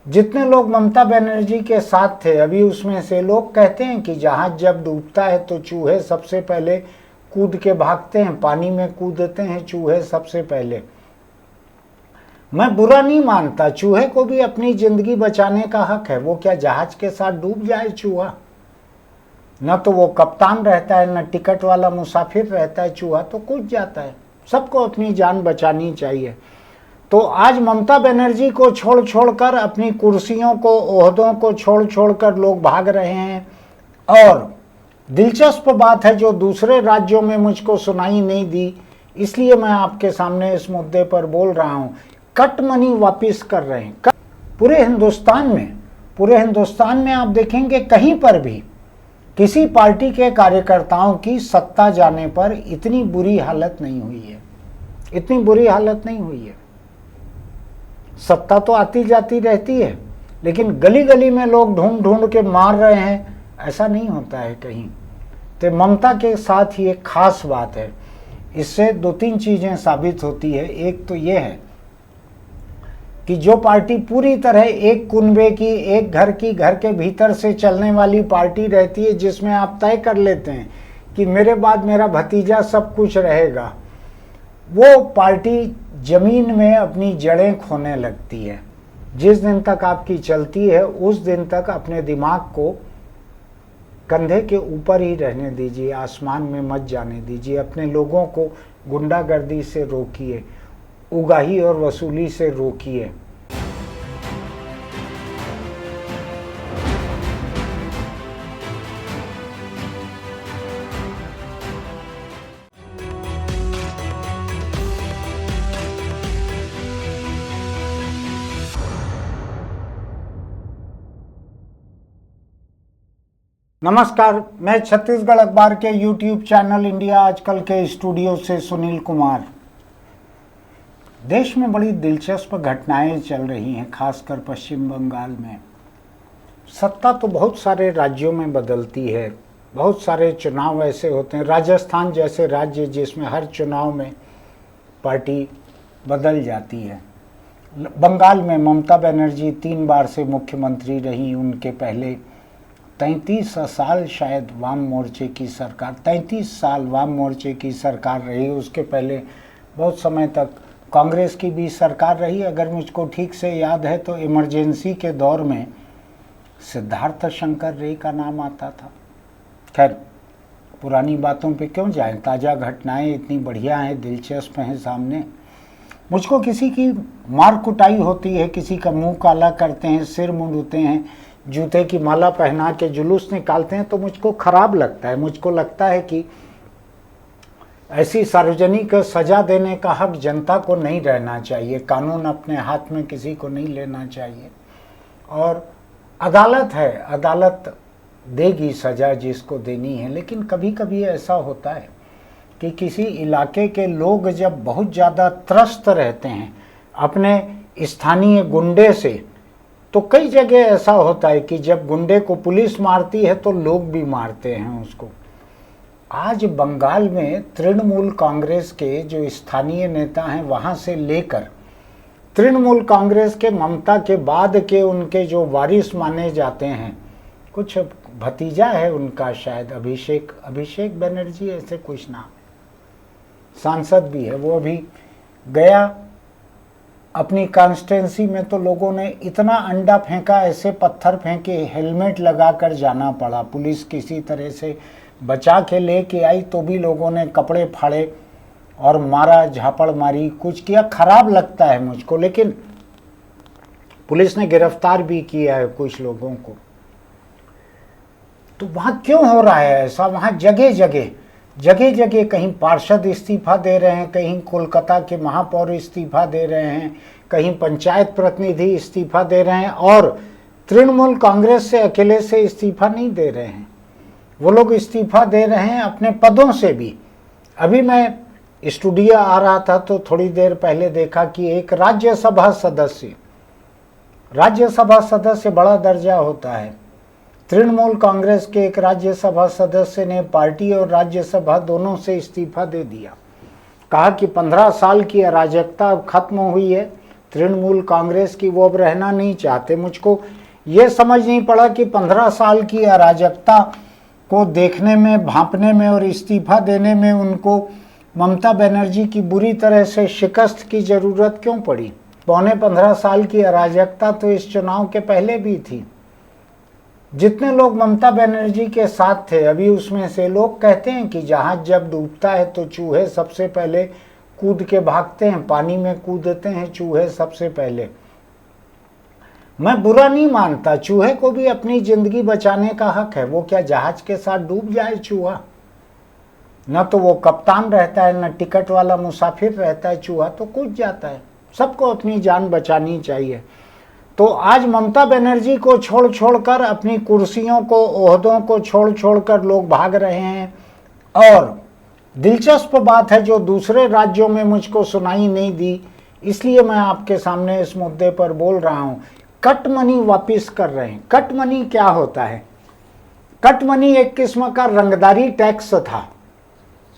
जितने लोग ममता बनर्जी के साथ थे, अभी उसमें से लोग कहते हैं कि जहाज जब डूबता है तो चूहे सबसे पहले कूद के भागते हैं, पानी में कूदते हैं चूहे सबसे पहले। मैं बुरा नहीं मानता, चूहे को भी अपनी जिंदगी बचाने का हक है। वो क्या जहाज के साथ डूब जाए चूहा? न तो वो कप्तान रहता है, न टिकट वाला मुसाफिर रहता है, चूहा तो कूद जाता है। सबको अपनी जान बचानी चाहिए। तो आज ममता बनर्जी को छोड़ छोड़कर, अपनी कुर्सियों को, ओहदों को छोड़ छोड़कर लोग भाग रहे हैं। और दिलचस्प बात है जो दूसरे राज्यों में मुझको सुनाई नहीं दी, इसलिए मैं आपके सामने इस मुद्दे पर बोल रहा हूं। कट मनी वापिस कर रहे हैं पूरे हिंदुस्तान में आप देखेंगे कहीं पर भी किसी पार्टी के कार्यकर्ताओं की सत्ता जाने पर इतनी बुरी हालत नहीं हुई है, इतनी बुरी हालत नहीं हुई है। सत्ता तो आती जाती रहती है, लेकिन गली गली में लोग ढूंढ ढूंढ के मार रहे हैं, ऐसा नहीं होता है कहीं। तो ममता के साथ ये खास बात है। इससे दो तीन चीजें साबित होती है। एक तो ये है कि जो पार्टी पूरी तरह एक कुनबे की, एक घर की, घर के भीतर से चलने वाली पार्टी रहती है, जिसमें आप तय कर लेते हैं कि मेरे बाद मेरा भतीजा सब कुछ रहेगा, वो पार्टी जमीन में अपनी जड़ें खोने लगती है। जिस दिन तक आपकी चलती है उस दिन तक अपने दिमाग को कंधे के ऊपर ही रहने दीजिए, आसमान में मत जाने दीजिए। अपने लोगों को गुंडागर्दी से रोकिए, उगाही और वसूली से रोकिए। नमस्कार, मैं छत्तीसगढ़ अखबार के YouTube चैनल इंडिया आजकल के स्टूडियो से सुनील कुमार। देश में बड़ी दिलचस्प घटनाएं चल रही हैं, खासकर पश्चिम बंगाल में। सत्ता तो बहुत सारे राज्यों में बदलती है, बहुत सारे चुनाव ऐसे होते हैं। राजस्थान जैसे राज्य जिसमें हर चुनाव में पार्टी बदल जाती है। बंगाल में ममता बनर्जी 3 बार से मुख्यमंत्री रही। उनके पहले 33 साल शायद वाम मोर्चे की सरकार, 33 साल वाम मोर्चे की सरकार रही। उसके पहले बहुत समय तक कांग्रेस की भी सरकार रही। अगर मुझको ठीक से याद है तो इमरजेंसी के दौर में सिद्धार्थ शंकर रे का नाम आता था। खैर, पुरानी बातों पे क्यों जाएं, ताज़ा घटनाएं इतनी बढ़िया हैं, दिलचस्प हैं सामने। मुझको किसी की मार कुटाई होती है, किसी का मुंह काला करते हैं, सिर मुंडते हैं, जूते की माला पहना के जुलूस निकालते हैं, तो मुझको खराब लगता है। मुझको लगता है कि ऐसी सार्वजनिक सजा देने का हक जनता को नहीं रहना चाहिए। कानून अपने हाथ में किसी को नहीं लेना चाहिए। और अदालत है, अदालत देगी सजा जिसको देनी है। लेकिन कभी कभी ऐसा होता है कि किसी इलाके के लोग जब बहुत ज़्यादा त्रस्त रहते हैं अपने स्थानीय गुंडे से, तो कई जगह ऐसा होता है कि जब गुंडे को पुलिस मारती है तो लोग भी मारते हैं उसको। आज बंगाल में तृणमूल कांग्रेस के जो स्थानीय नेता हैं, वहाँ से लेकर तृणमूल कांग्रेस के ममता के बाद के उनके जो वारिस माने जाते हैं, कुछ भतीजा है उनका शायद अभिषेक बनर्जी, ऐसे कुछ नाम, सांसद भी है। वो अभी गया अपनी कॉन्स्टिट्यूंसी में, तो लोगों ने इतना अंडा फेंका, ऐसे पत्थर फेंके, हेलमेट लगाकर जाना पड़ा। पुलिस किसी तरह से बचा के लेके आई, तो भी लोगों ने कपड़े फाड़े और मारा, झापड़ मारी, कुछ किया। खराब लगता है मुझको, लेकिन पुलिस ने गिरफ्तार भी किया है कुछ लोगों को। तो वहाँ क्यों हो रहा है ऐसा? वहाँ जगह जगह कहीं पार्षद इस्तीफा दे रहे हैं, कहीं कोलकाता के महापौर इस्तीफा दे रहे हैं, कहीं पंचायत प्रतिनिधि इस्तीफा दे रहे हैं, और तृणमूल कांग्रेस से अकेले से इस्तीफा नहीं दे रहे हैं। वो लोग इस्तीफा दे रहे हैं अपने पदों से भी। अभी मैं स्टूडियो आ रहा था तो थोड़ी देर पहले देखा कि एक राज्यसभा सदस्य बड़ा दर्जा होता है, तृणमूल कांग्रेस के एक राज्यसभा सदस्य ने पार्टी और राज्यसभा दोनों से इस्तीफा दे दिया। कहा कि 15 साल की अराजकता अब खत्म हुई है, तृणमूल कांग्रेस की, वो अब रहना नहीं चाहते। मुझको ये समझ नहीं पड़ा कि 15 साल की अराजकता को देखने में, भांपने में और इस्तीफा देने में उनको ममता बनर्जी की बुरी तरह से शिकस्त की जरूरत क्यों पड़ी। 15 साल की अराजकता तो इस चुनाव के पहले भी थी। जितने लोग ममता बनर्जी के साथ थे, अभी उसमें से लोग कहते हैं कि जहाज जब डूबता है तो चूहे सबसे पहले कूद के भागते हैं, पानी में कूदते हैं चूहे सबसे पहले। मैं बुरा नहीं मानता, चूहे को भी अपनी जिंदगी बचाने का हक है। वो क्या जहाज के साथ डूब जाए चूहा? न तो वो कप्तान रहता है, न टिकट वाला मुसाफिर रहता है, चूहा तो कूद जाता है। सबको अपनी जान बचानी चाहिए। तो आज ममता बनर्जी को छोड़ छोड़कर, अपनी कुर्सियों को, ओहदों को छोड़ छोड़कर लोग भाग रहे हैं। और दिलचस्प बात है जो दूसरे राज्यों में मुझको सुनाई नहीं दी, इसलिए मैं आपके सामने इस मुद्दे पर बोल रहा हूं। कट मनी वापिस कर रहे हैं। कट मनी क्या होता है? कट मनी एक किस्म का रंगदारी टैक्स था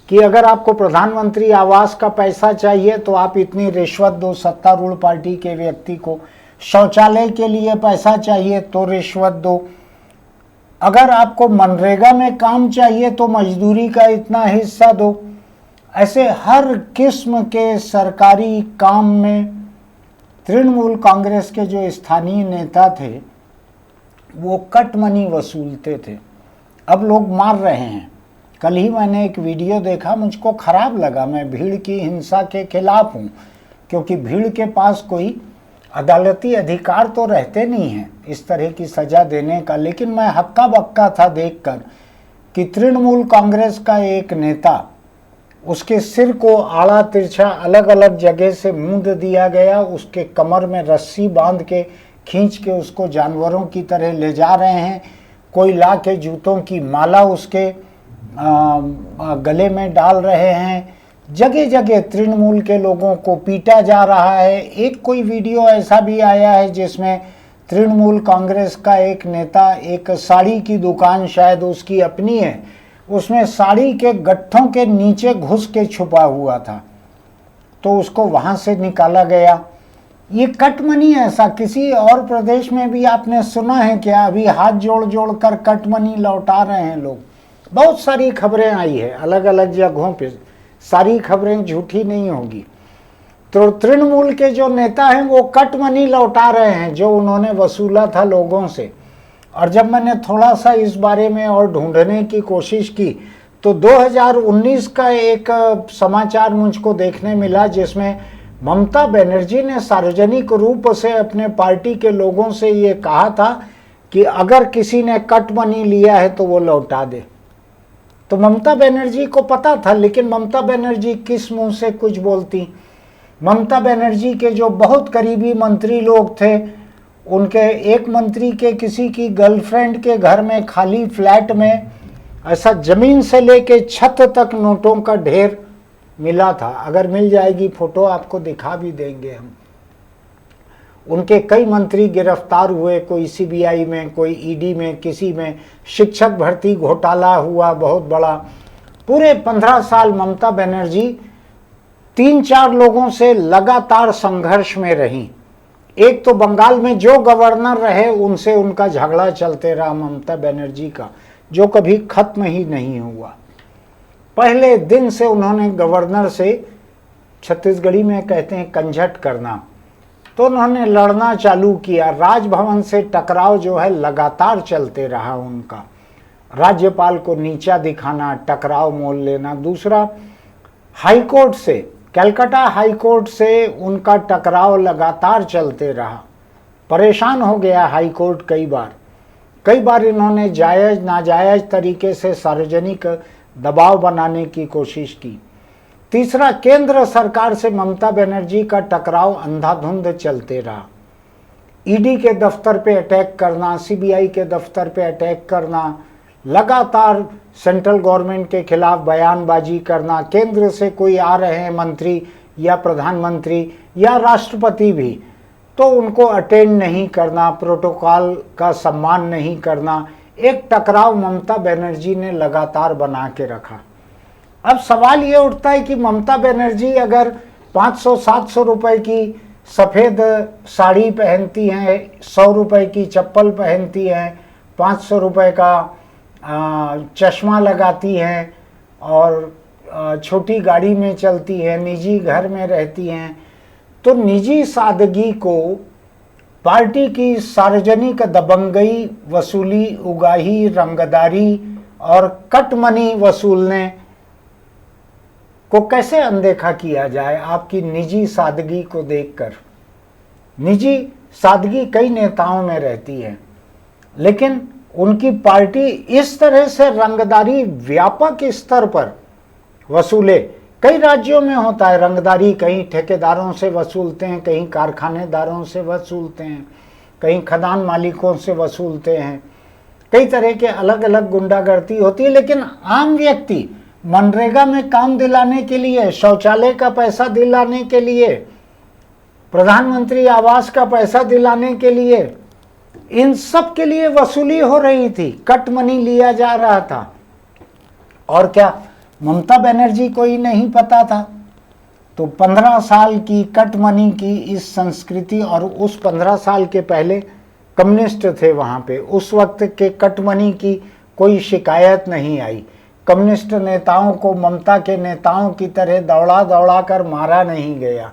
कि अगर आपको प्रधानमंत्री आवास का पैसा चाहिए तो आप इतनी रिश्वत दो सत्तारूढ़ पार्टी के व्यक्ति को। शौचालय के लिए पैसा चाहिए तो रिश्वत दो। अगर आपको मनरेगा में काम चाहिए तो मजदूरी का इतना हिस्सा दो। ऐसे हर किस्म के सरकारी काम में तृणमूल कांग्रेस के जो स्थानीय नेता थे वो कट मनी वसूलते थे। अब लोग मार रहे हैं। कल ही मैंने एक वीडियो देखा, मुझको खराब लगा। मैं भीड़ की हिंसा के खिलाफ हूँ, क्योंकि भीड़ के पास कोई अदालती अधिकार तो रहते नहीं हैं इस तरह की सजा देने का। लेकिन मैं हक्का बक्का था देखकर कि तृणमूल कांग्रेस का एक नेता, उसके सिर को आड़ा तिरछा अलग अलग जगह से मूंद दिया गया। उसके कमर में रस्सी बांध के खींच के उसको जानवरों की तरह ले जा रहे हैं। कोई ला के जूतों की माला उसके गले में डाल रहे हैं। जगह जगह तृणमूल के लोगों को पीटा जा रहा है। एक कोई वीडियो ऐसा भी आया है जिसमें तृणमूल कांग्रेस का एक नेता एक साड़ी की दुकान, शायद उसकी अपनी है, उसमें साड़ी के गट्ठों के नीचे घुस के छुपा हुआ था, तो उसको वहां से निकाला गया। ये कट मनी ऐसा किसी और प्रदेश में भी आपने सुना है क्या? अभी हाथ जोड़ जोड़ कर कट मनी लौटा रहे हैं लोग। बहुत सारी खबरें आई है अलग अलग जगहों पे, सारी खबरें झूठी नहीं होगी। तो तृणमूल के जो नेता हैं वो कट मनी लौटा रहे हैं जो उन्होंने वसूला था लोगों से। और जब मैंने थोड़ा सा इस बारे में और ढूंढने की कोशिश की तो 2019 का एक समाचार मुझको देखने मिला जिसमें ममता बनर्जी ने सार्वजनिक रूप से अपने पार्टी के लोगों से ये कहा था कि अगर किसी ने कट मनी लिया है तो वो लौटा दे। तो ममता बनर्जी को पता था, लेकिन ममता बनर्जी किस मुंह से कुछ बोलती। ममता बनर्जी के जो बहुत करीबी मंत्री लोग थे, उनके एक मंत्री के किसी की गर्लफ्रेंड के घर में खाली फ्लैट में ऐसा जमीन से लेके छत तक नोटों का ढेर मिला था। अगर मिल जाएगी फोटो आपको दिखा भी देंगे हम। उनके कई मंत्री गिरफ्तार हुए, कोई सीबीआई में, कोई ईडी में, किसी में शिक्षक भर्ती घोटाला हुआ बहुत बड़ा। पूरे 15 साल ममता बनर्जी 3-4 लोगों से लगातार संघर्ष में रही। एक तो बंगाल में जो गवर्नर रहे उनसे उनका झगड़ा चलते रहा ममता बनर्जी का, जो कभी खत्म ही नहीं हुआ। पहले दिन से उन्होंने गवर्नर से, छत्तीसगढ़ी में कहते हैं कंझट करना, तो उन्होंने लड़ना चालू किया। राजभवन से टकराव जो है लगातार चलते रहा उनका। राज्यपाल को नीचा दिखाना, टकराव मोल लेना। दूसरा, हाईकोर्ट से, कलकत्ता हाईकोर्ट से उनका टकराव लगातार चलते रहा। परेशान हो गया हाईकोर्ट कई बार इन्होंने जायज नाजायज तरीके से सार्वजनिक दबाव बनाने की कोशिश की। तीसरा, केंद्र सरकार से ममता बनर्जी का टकराव अंधाधुंध चलते रहा। ईडी के दफ्तर पे अटैक करना, सीबीआई के दफ्तर पे अटैक करना, लगातार सेंट्रल गवर्नमेंट के खिलाफ बयानबाजी करना। केंद्र से कोई आ रहे हैं मंत्री या प्रधानमंत्री या राष्ट्रपति भी, तो उनको अटेंड नहीं करना, प्रोटोकॉल का सम्मान नहीं करना। एक टकराव ममता बनर्जी ने लगातार बना के रखा। अब सवाल ये उठता है कि ममता बनर्जी अगर 500-700 रुपए की सफ़ेद साड़ी पहनती हैं, 100 रुपए की चप्पल पहनती हैं, 500 रुपए का चश्मा लगाती हैं और छोटी गाड़ी में चलती हैं, निजी घर में रहती हैं। तो निजी सादगी को पार्टी की सार्वजनिक दबंगई, वसूली, उगाही, रंगदारी और कट मनी वसूलने को कैसे अनदेखा किया जाए आपकी निजी सादगी को देखकर। निजी सादगी कई नेताओं में रहती है, लेकिन उनकी पार्टी इस तरह से रंगदारी व्यापक स्तर पर वसूले। कई राज्यों में होता है रंगदारी, कहीं ठेकेदारों से वसूलते हैं, कहीं कारखानेदारों से वसूलते हैं, कहीं खदान मालिकों से वसूलते हैं, कई तरह के अलग अलग गुंडागर्दी होती है। लेकिन आम व्यक्ति मनरेगा में काम दिलाने के लिए, शौचालय का पैसा दिलाने के लिए, प्रधानमंत्री आवास का पैसा दिलाने के लिए, इन सब के लिए वसूली हो रही थी, कट मनी लिया जा रहा था। और क्या ममता बनर्जी को ही नहीं पता था? तो 15 साल की कट मनी की इस संस्कृति, और उस 15 साल के पहले कम्युनिस्ट थे वहाँ पे, उस वक्त के कट मनी की कोई शिकायत नहीं आई। कम्युनिस्ट नेताओं को ममता के नेताओं की तरह दौड़ा दौड़ा कर मारा नहीं गया।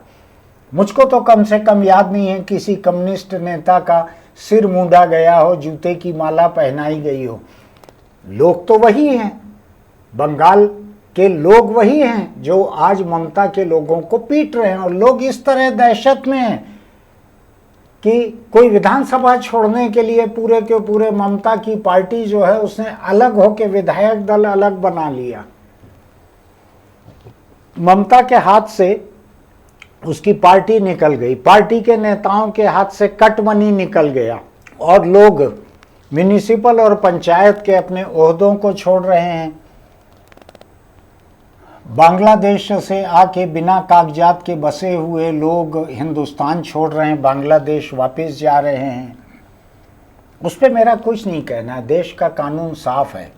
मुझको तो कम से कम याद नहीं है किसी कम्युनिस्ट नेता का सिर मूंदा गया हो, जूते की माला पहनाई गई हो। लोग तो वही हैं, बंगाल के लोग वही हैं जो आज ममता के लोगों को पीट रहे हैं। और लोग इस तरह दहशत में हैं कि कोई विधानसभा छोड़ने के लिए पूरे के पूरे ममता की पार्टी जो है उसने अलग होकर विधायक दल अलग बना लिया। ममता के हाथ से उसकी पार्टी निकल गई, पार्टी के नेताओं के हाथ से कट मनी निकल गया, और लोग म्युनिसिपल और पंचायत के अपने ओहदों को छोड़ रहे हैं। बांग्लादेश से आके बिना कागजात के बसे हुए लोग हिंदुस्तान छोड़ रहे हैं, बांग्लादेश वापस जा रहे हैं। उस पर मेरा कुछ नहीं कहना है, देश का कानून साफ है।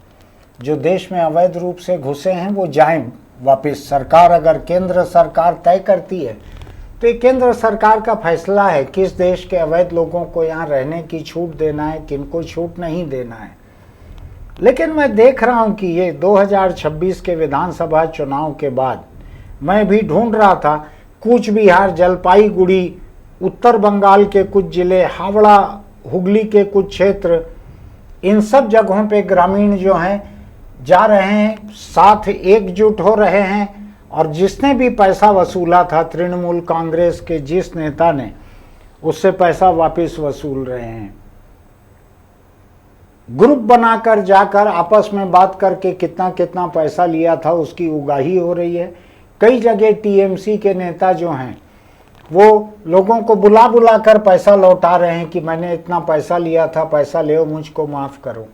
जो देश में अवैध रूप से घुसे हैं वो जाएं वापस। सरकार, अगर केंद्र सरकार तय करती है तो ये केंद्र सरकार का फैसला है किस देश के अवैध लोगों को यहाँ रहने की छूट देना है, किनको छूट नहीं देना है। लेकिन मैं देख रहा हूँ कि ये 2026 के विधानसभा चुनाव के बाद मैं भी ढूंढ रहा था, कूच बिहार, जलपाईगुड़ी, उत्तर बंगाल के कुछ जिले, हावड़ा, हुगली के कुछ क्षेत्र, इन सब जगहों पे ग्रामीण जो हैं जा रहे हैं, साथ एकजुट हो रहे हैं, और जिसने भी पैसा वसूला था तृणमूल कांग्रेस के जिस नेता ने, उससे पैसा वापस वसूल रहे हैं। ग्रुप बनाकर जाकर आपस में बात करके कितना कितना पैसा लिया था उसकी उगाही हो रही है। कई जगह टीएमसी के नेता जो हैं वो लोगों को बुला बुला कर पैसा लौटा रहे हैं कि मैंने इतना पैसा लिया था, पैसा ले, मुझको माफ़ करो।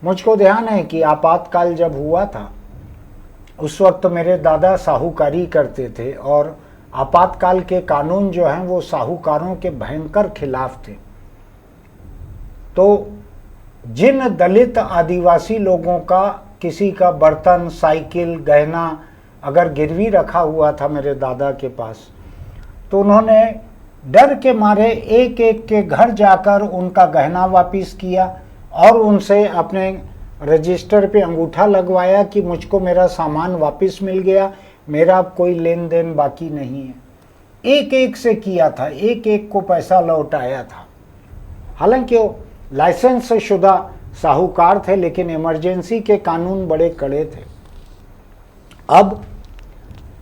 मुझको ध्यान है कि आपातकाल जब हुआ था उस वक्त मेरे दादा साहूकारी करते थे, और आपातकाल के कानून जो हैं वो साहूकारों के भयंकर खिलाफ थे। तो जिन दलित आदिवासी लोगों का किसी का बर्तन, साइकिल, गहना अगर गिरवी रखा हुआ था मेरे दादा के पास, तो उन्होंने डर के मारे एक एक के घर जाकर उनका गहना वापस किया और उनसे अपने रजिस्टर पे अंगूठा लगवाया कि मुझको मेरा सामान वापस मिल गया, मेरा कोई लेन देन बाकी नहीं है। एक एक से किया था, एक एक को पैसा लौटाया था। हालांकि वो लाइसेंस शुदा साहूकार थे, लेकिन इमरजेंसी के कानून बड़े कड़े थे।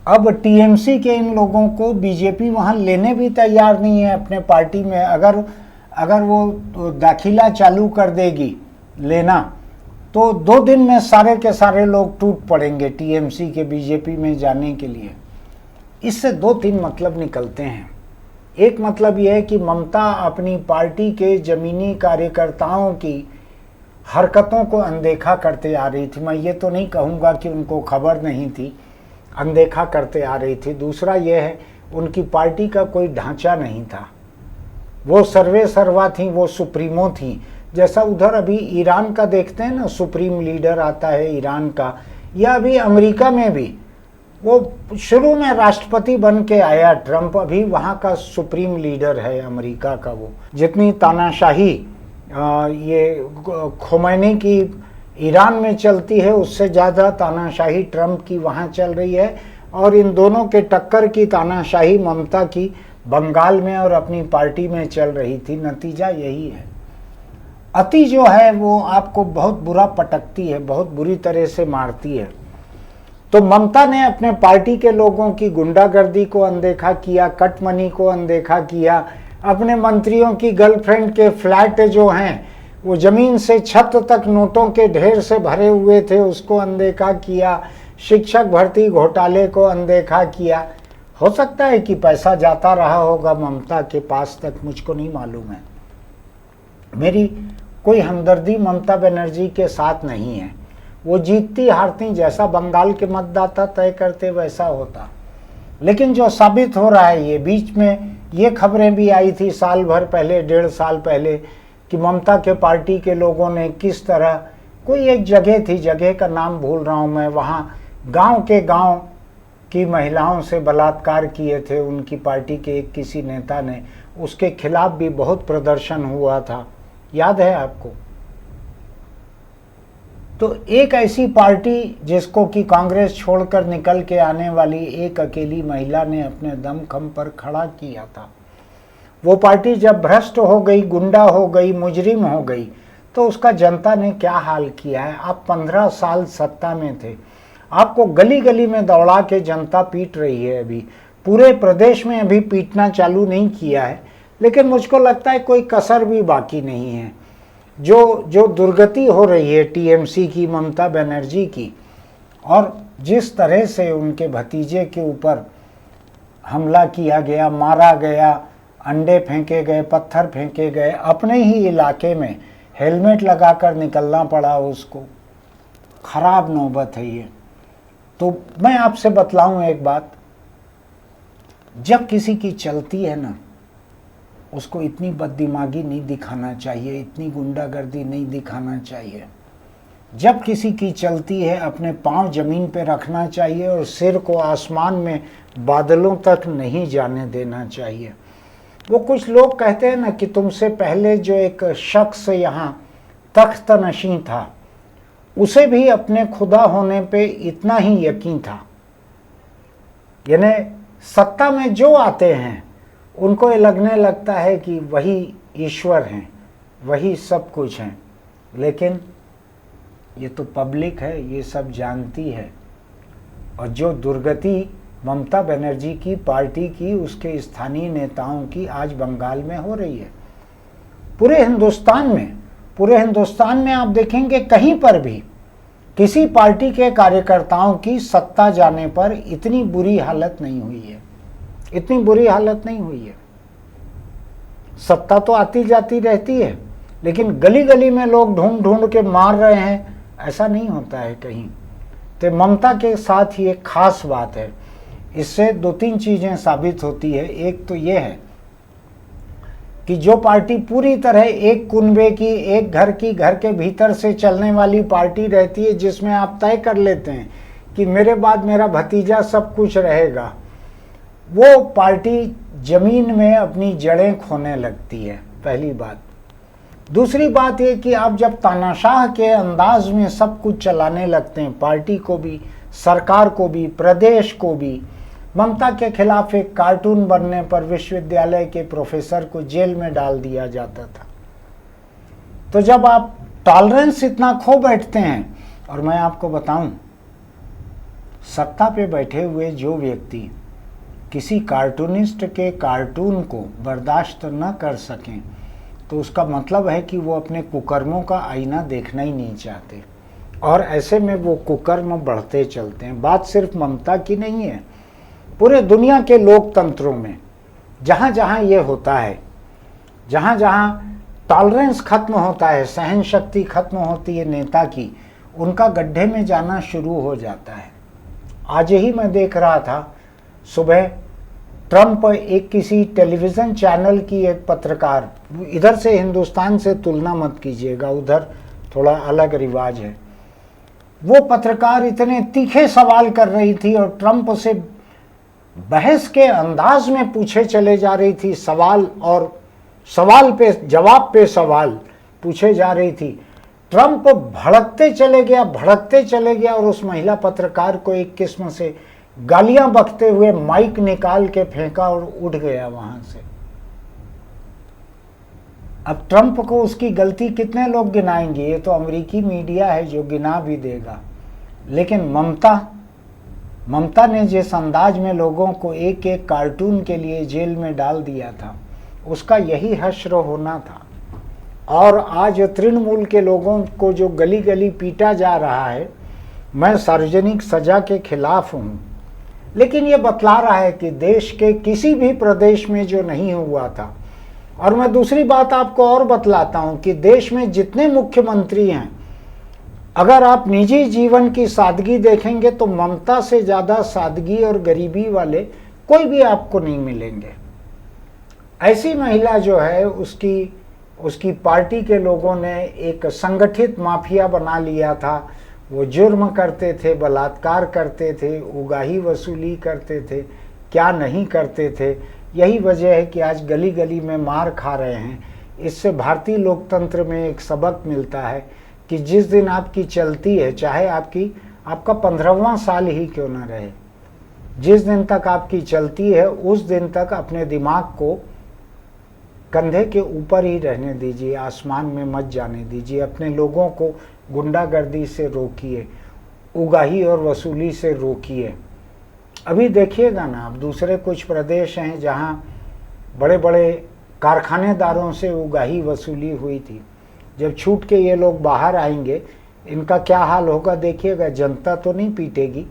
अब टीएमसी के इन लोगों को बीजेपी वहाँ लेने भी तैयार नहीं है अपने पार्टी में। अगर वो दाखिला चालू कर देगी लेना, तो 2 दिन में सारे के सारे लोग टूट पड़ेंगे टीएमसी के बीजेपी में जाने के लिए। इससे 2-3 मतलब निकलते हैं। एक मतलब यह है कि ममता अपनी पार्टी के जमीनी कार्यकर्ताओं की हरकतों को अनदेखा करते आ रही थी। मैं ये तो नहीं कहूँगा कि उनको खबर नहीं थी, अनदेखा करते आ रही थी। दूसरा यह है, उनकी पार्टी का कोई ढांचा नहीं था। वो सर्वे सर्वा थी, वो सुप्रीमो थी। जैसा उधर अभी ईरान का देखते हैं ना, सुप्रीम लीडर आता है ईरान का, या अभी अमेरिका में भी वो शुरू में राष्ट्रपति बन के आया ट्रंप, अभी वहाँ का सुप्रीम लीडर है अमेरिका का। वो जितनी तानाशाही ये खोमैनी की ईरान में चलती है, उससे ज़्यादा तानाशाही ट्रंप की वहाँ चल रही है। और इन दोनों के टक्कर की तानाशाही ममता की बंगाल में और अपनी पार्टी में चल रही थी। नतीजा यही है। अति जो है वो आपको बहुत बुरा पटकती है, बहुत बुरी तरह से मारती है। तो ममता ने अपने पार्टी के लोगों की गुंडागर्दी को अनदेखा किया, कटमनी को अनदेखा किया, अपने मंत्रियों की गर्लफ्रेंड के फ्लैट जो हैं वो जमीन से छत तक नोटों के ढेर से भरे हुए थे, उसको अनदेखा किया, शिक्षक भर्ती घोटाले को अनदेखा किया। हो सकता है कि पैसा जाता रहा होगा ममता के पास तक, मुझको नहीं मालूम है। मेरी कोई हमदर्दी ममता बनर्जी के साथ नहीं है। वो जीतती हारती, जैसा बंगाल के मतदाता तय करते वैसा होता। लेकिन जो साबित हो रहा है, ये बीच में ये खबरें भी आई थी साल भर पहले, 1.5 साल पहले, कि ममता के पार्टी के लोगों ने किस तरह, कोई एक जगह थी, जगह का नाम भूल रहा हूँ मैं, वहाँ गांव के गांव की महिलाओं से बलात्कार किए थे उनकी पार्टी के एक किसी नेता ने। उसके खिलाफ भी बहुत प्रदर्शन हुआ था, याद है आपको? तो एक ऐसी पार्टी जिसको कि कांग्रेस छोड़कर निकल के आने वाली एक अकेली महिला ने अपने दमखम पर खड़ा किया था, वो पार्टी जब भ्रष्ट हो गई, गुंडा हो गई, मुजरिम हो गई, तो उसका जनता ने क्या हाल किया है। आप 15 साल सत्ता में थे, आपको गली गली में दौड़ा के जनता पीट रही है। अभी पूरे प्रदेश में अभी पीटना चालू नहीं किया है, लेकिन मुझको लगता है कोई कसर भी बाकी नहीं है। जो दुर्गति हो रही है टीएमसी की, ममता बनर्जी की, और जिस तरह से उनके भतीजे के ऊपर हमला किया गया, मारा गया, अंडे फेंके गए, पत्थर फेंके गए, अपने ही इलाके में हेलमेट लगाकर निकलना पड़ा उसको, खराब नौबत है ये। तो मैं आपसे बतलाऊं एक बात, जब किसी की चलती है ना, उसको इतनी बददिमागी नहीं दिखाना चाहिए, इतनी गुंडागर्दी नहीं दिखाना चाहिए। जब किसी की चलती है, अपने पांव जमीन पे रखना चाहिए और सिर को आसमान में बादलों तक नहीं जाने देना चाहिए। वो कुछ लोग कहते हैं ना कि तुमसे पहले जो एक शख्स यहाँ तख्त नशीं था, उसे भी अपने खुदा होने पे इतना ही यकीन था। यानी सत्ता में जो आते हैं उनको ये लगने लगता है कि वही ईश्वर हैं, वही सब कुछ हैं। लेकिन ये तो पब्लिक है, ये सब जानती है। और जो दुर्गति ममता बनर्जी की पार्टी की, उसके स्थानीय नेताओं की आज बंगाल में हो रही है, पूरे हिंदुस्तान में आप देखेंगे कहीं पर भी किसी पार्टी के कार्यकर्ताओं की सत्ता जाने पर इतनी बुरी हालत नहीं हुई है, इतनी बुरी हालत नहीं हुई है। सत्ता तो आती जाती रहती है, लेकिन गली गली में लोग ढूंढ ढूंढ के मार रहे हैं, ऐसा नहीं होता है कहीं। तो ममता के साथ ही एक खास बात है, इससे 2-3 चीजें साबित होती है। एक तो ये है कि जो पार्टी पूरी तरह एक कुनबे की, एक घर की, घर के भीतर से चलने वाली पार्टी रहती है, जिसमें आप तय कर लेते हैं कि मेरे बाद मेरा भतीजा सब कुछ रहेगा, वो पार्टी जमीन में अपनी जड़ें खोने लगती है, पहली बात। दूसरी बात ये कि आप जब तानाशाह के अंदाज में सब कुछ चलाने लगते हैं, पार्टी को भी, सरकार को भी, प्रदेश को भी। ममता के खिलाफ एक कार्टून बनने पर विश्वविद्यालय के प्रोफेसर को जेल में डाल दिया जाता था। तो जब आप टॉलरेंस इतना खो बैठते हैं, और मैं आपको बताऊं, सत्ता पे बैठे हुए जो व्यक्ति किसी कार्टूनिस्ट के कार्टून को बर्दाश्त न कर सकें, तो उसका मतलब है कि वो अपने कुकर्मों का आईना देखना ही नहीं चाहते, और ऐसे में वो कुकर्म बढ़ते चलते हैं। बात सिर्फ ममता की नहीं है, पूरे दुनिया के लोकतंत्रों में जहाँ जहाँ ये होता है, जहाँ जहाँ टॉलरेंस खत्म होता है, सहन शक्ति खत्म होती है नेता की, उनका गड्ढे में जाना शुरू हो जाता है। आज ही मैं देख रहा था सुबह, ट्रंप एक किसी टेलीविज़न चैनल की एक पत्रकार, इधर से हिंदुस्तान से तुलना मत कीजिएगा, उधर थोड़ा अलग रिवाज है, वो पत्रकार इतने तीखे सवाल कर रही थी और ट्रंप से बहस के अंदाज में पूछे चले जा रही थी, सवाल और सवाल पे जवाब पे सवाल पूछे जा रही थी। ट्रंप भड़कते चले गया और उस महिला पत्रकार को एक किस्म से गालियां बकते हुए माइक निकाल के फेंका और उठ गया वहां से। अब ट्रंप को उसकी गलती कितने लोग गिनाएंगे? ये तो अमेरिकी मीडिया है जो गिना भी देगा। लेकिन ममता ने जिस अंदाज में लोगों को एक एक कार्टून के लिए जेल में डाल दिया था, उसका यही हश्र होना था। और आज तृणमूल के लोगों को जो गली गली पीटा जा रहा है, मैं सार्वजनिक सजा के खिलाफ हूँ, लेकिन ये बतला रहा है कि देश के किसी भी प्रदेश में जो नहीं हुआ था। और मैं दूसरी बात आपको और बतलाता हूँ कि देश में जितने मुख्यमंत्री हैं, अगर आप निजी जीवन की सादगी देखेंगे तो ममता से ज़्यादा सादगी और गरीबी वाले कोई भी आपको नहीं मिलेंगे। ऐसी महिला जो है, उसकी पार्टी के लोगों ने एक संगठित माफिया बना लिया था। वो जुर्म करते थे, बलात्कार करते थे, उगाही वसूली करते थे, क्या नहीं करते थे। यही वजह है कि आज गली गली में मार खा रहे हैं। इससे भारतीय लोकतंत्र में एक सबक मिलता है कि जिस दिन आपकी चलती है, चाहे आपका 15वां साल ही क्यों न रहे, जिस दिन तक आपकी चलती है उस दिन तक अपने दिमाग को कंधे के ऊपर ही रहने दीजिए, आसमान में मत जाने दीजिए। अपने लोगों को गुंडागर्दी से रोकिए, उगाही और वसूली से रोकिए। अभी देखिएगा ना, अब दूसरे कुछ प्रदेश हैं जहां बड़े बड़े कारखानेदारों से उगाही वसूली हुई थी। जब छूट के ये लोग बाहर आएंगे, इनका क्या हाल होगा देखिएगा। जनता तो नहीं पीटेगी,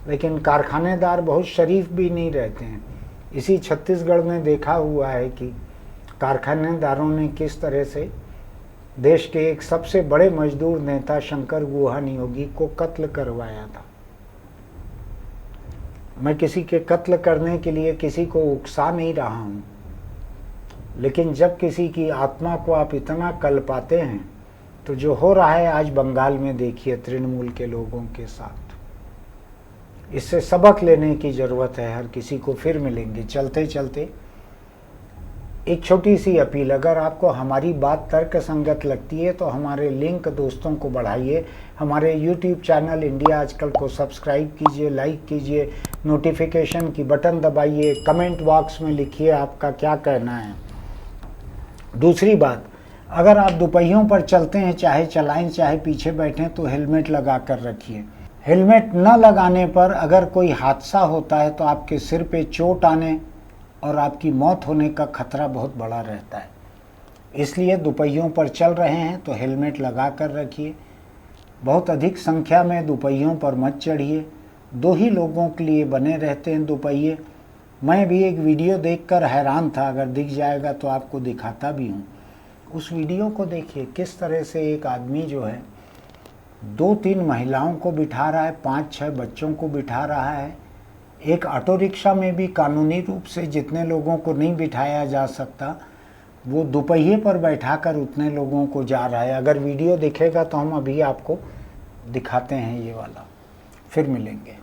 लेकिन कारखानेदार बहुत शरीफ भी नहीं रहते हैं। इसी छत्तीसगढ़ में देखा हुआ है कि कारखानेदारों ने किस तरह से देश के एक सबसे बड़े मजदूर नेता शंकर गुहा नियोगी को कत्ल करवाया था। मैं किसी के कत्ल करने के लिए किसी को उकसा नहीं रहा हूँ, लेकिन जब किसी की आत्मा को आप इतना कल पाते हैं, तो जो हो रहा है आज बंगाल में देखिए तृणमूल के लोगों के साथ, इससे सबक लेने की ज़रूरत है हर किसी को। फिर मिलेंगे। चलते चलते एक छोटी सी अपील, अगर आपको हमारी बात तर्क संगत लगती है तो हमारे लिंक दोस्तों को बढ़ाइए। हमारे YouTube चैनल इंडिया आजकल को सब्सक्राइब कीजिए, लाइक कीजिए, नोटिफिकेशन की बटन दबाइए, कमेंट बॉक्स में लिखिए आपका क्या कहना है। दूसरी बात, अगर आप दोपहियों पर चलते हैं, चाहे चलाएं चाहे पीछे बैठें, तो हेलमेट लगा कर रखिए। हेलमेट न लगाने पर अगर कोई हादसा होता है तो आपके सिर पे चोट आने और आपकी मौत होने का खतरा बहुत बड़ा रहता है। इसलिए दोपहियों पर चल रहे हैं तो हेलमेट लगा कर रखिए। बहुत अधिक संख्या में दोपहियों पर मत चढ़िए। 2 ही लोगों के लिए बने रहते हैं दोपहिए। मैं भी एक वीडियो देखकर हैरान था, अगर दिख जाएगा तो आपको दिखाता भी हूँ। उस वीडियो को देखिए, किस तरह से एक आदमी जो है 2-3 महिलाओं को बिठा रहा है, 5-6 बच्चों को बिठा रहा है। एक ऑटो रिक्शा में भी कानूनी रूप से जितने लोगों को नहीं बिठाया जा सकता, वो दोपहिए पर बैठाकर उतने लोगों को जा रहा है। अगर वीडियो दिखेगा तो हम अभी आपको दिखाते हैं ये वाला। फिर मिलेंगे।